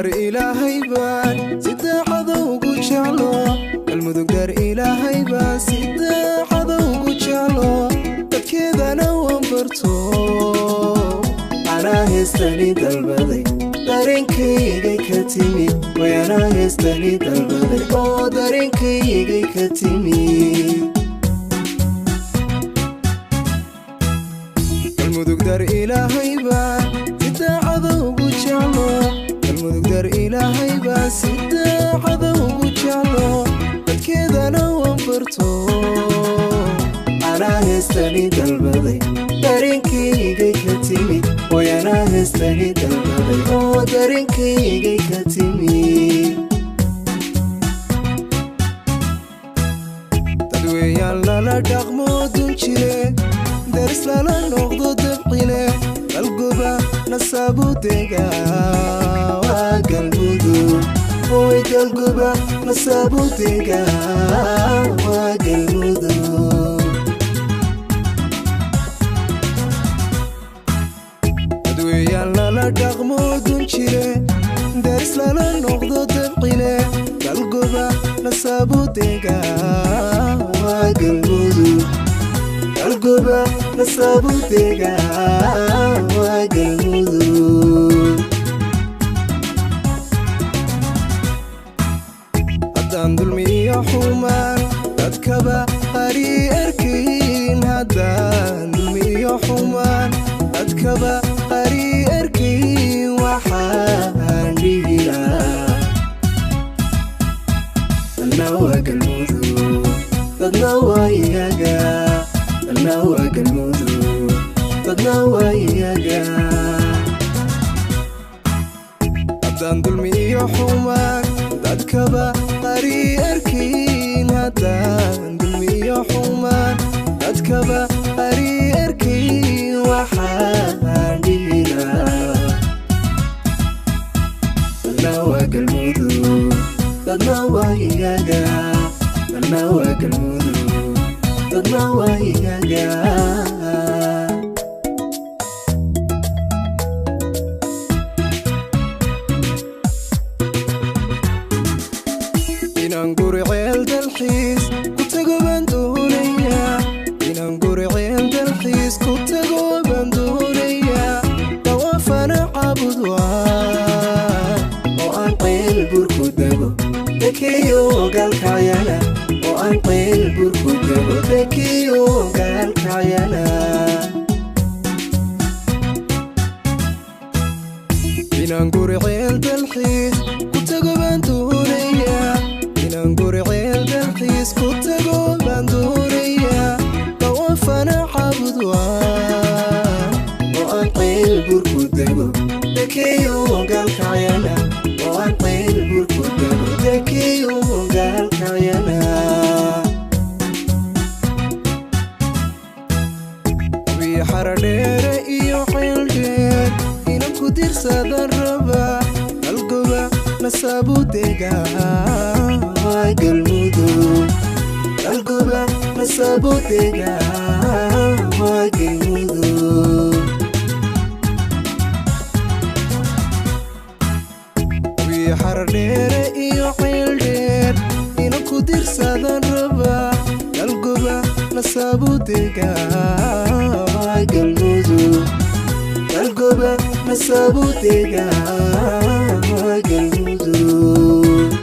dar ilaahay baan sidaacada ugu jeclo galmudug dar ilaahay baan sidaacada ugu jeclo dadkeedana waan barto anaa heestani dalbaday dareenkaygay ka timi way anaa heestani dalbaday oo dareenkaygay ka timi galmudug dar ilaahay baan sidaacada ugu jeclo galmudug dar ilaahay baan sidaacada ugu jeclo dadkeedana waan barto anaa heestani dalbaday dareenkaygay ka timi way anaa heestani dalbaday oo dareenkaygay ka timi dadweeyaan lala dhaqmo dun jire daris lala noqdo dabqile qalgoba nasaabudega waa galmudug way galgoba nasaabudega waa galmudug dadweeyaan lala dhaqmo dun jire daris lala noqdo dabqile qalgoba nasaabudega waa galmudug qalgoba nasaabudega waa galmudug haddaan dulmi iyo xumaan dadkaba qari arkayn haddaan dulmi iyo xumaan dadkaba qari arkayn waxaan dhihi lahaa dadna waa galmudug dadna waa iyaga dadna waa galmudug dadna waa iyaga haddaan dulmi iyo xumaan dadkaba qari arkayn haddaan dulmi iyo xumaan dadkaba qari arkayn waxaan dhihi lahaa dadna waa galmudug dadna waa iyaga dadna waa galmudug dadna waa iyaga inaan guriceel dalxiis ku tago baan doonayaa inaan guriceel dalxiis ku tago baan doonayaa dawaafana caabud waa oo aan qeyl bur ku dego dekeyo gaalkacyana oo aan qeyl bur ku dego dekeyo gaalkacyana inaan guriceel dalxiis ku tago baan doonayaa inaan guriceel dalxiis ku tago baan doonayaa dawaafana caabud waa oo aan qeyl bur ku dego dekeyo gaalkacyana oo aan qeyl bur ku dego dekeyo gaalkacyana wii xaradheere iyo xeeldheer inan ku dirsadan raba qalgoba nasaabudega waa galmudug qalgoba nasaabudega waa galmudug wii xaradheere iyo xeeldheer inan ku dirsadan raba qalgoba nasaabudega waa galmudug qalgoba nasaabudega waa galmudug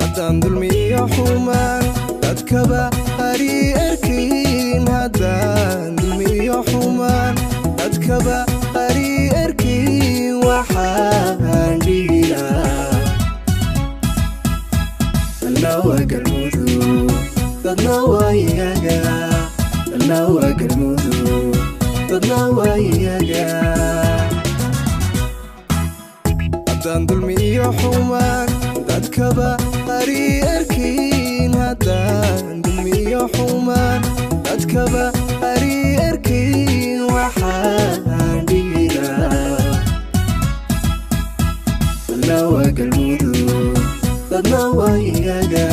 haddaan dulmi iyo xumaan dadkaba qari arkayn haddaan dulmi iyo xumaan dadkaba qari arkayn waxaan dhihi lahaa dadna waa galmudug dadna waa iyaga dadna waa galmudug dadna waa iyaga haddaan dulmi iyo xumaan dadkaba qari arkayn haddaan dulmi iyo xumaan dadkaba qari arkayn waxaan dhihi lahaa dadna waa galmudug dadna waa iyaga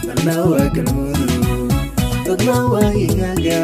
dadna waa galmudug dadna waa iyaga